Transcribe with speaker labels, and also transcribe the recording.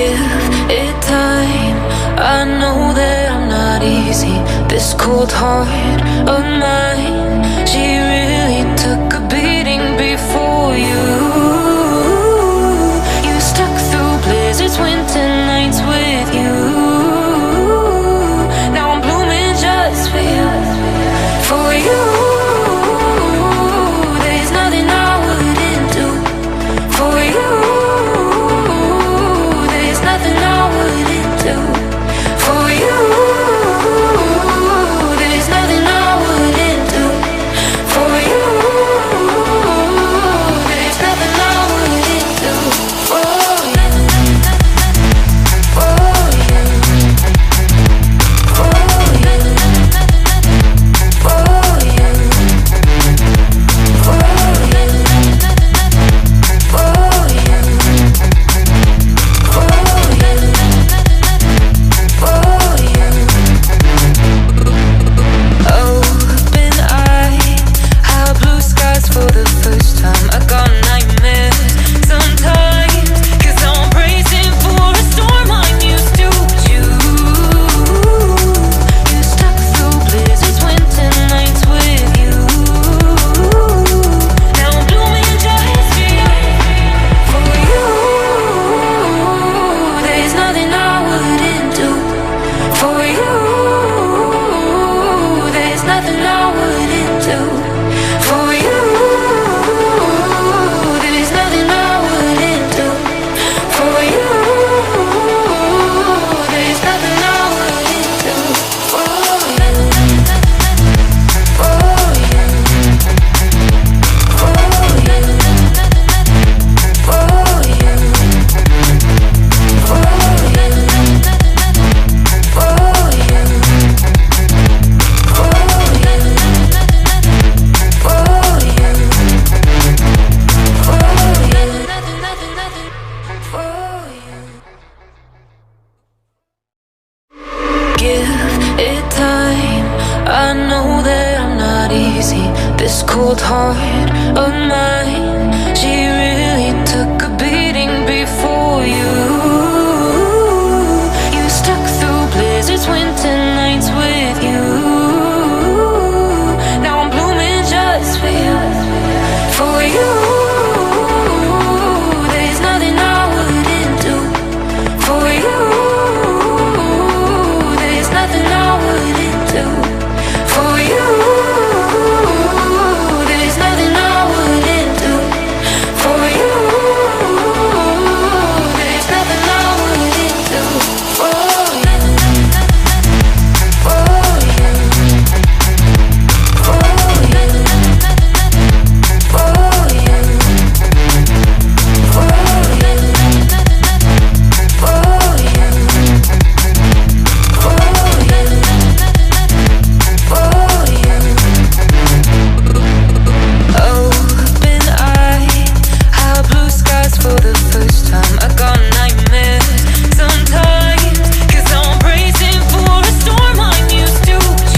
Speaker 1: Give it time. I know that I'm not easy. This cold heart of mine, she really took a beating before you. You stuck through blizzards, winter nights with you. Now I'm blooming just for you. For you, there's nothing I wouldn't do. For you, nothing I wouldn't do. For you, there's nothing I wouldn't do. For you, there's nothing I wouldn't do. For you, for you, for you, for you, for this cold heart of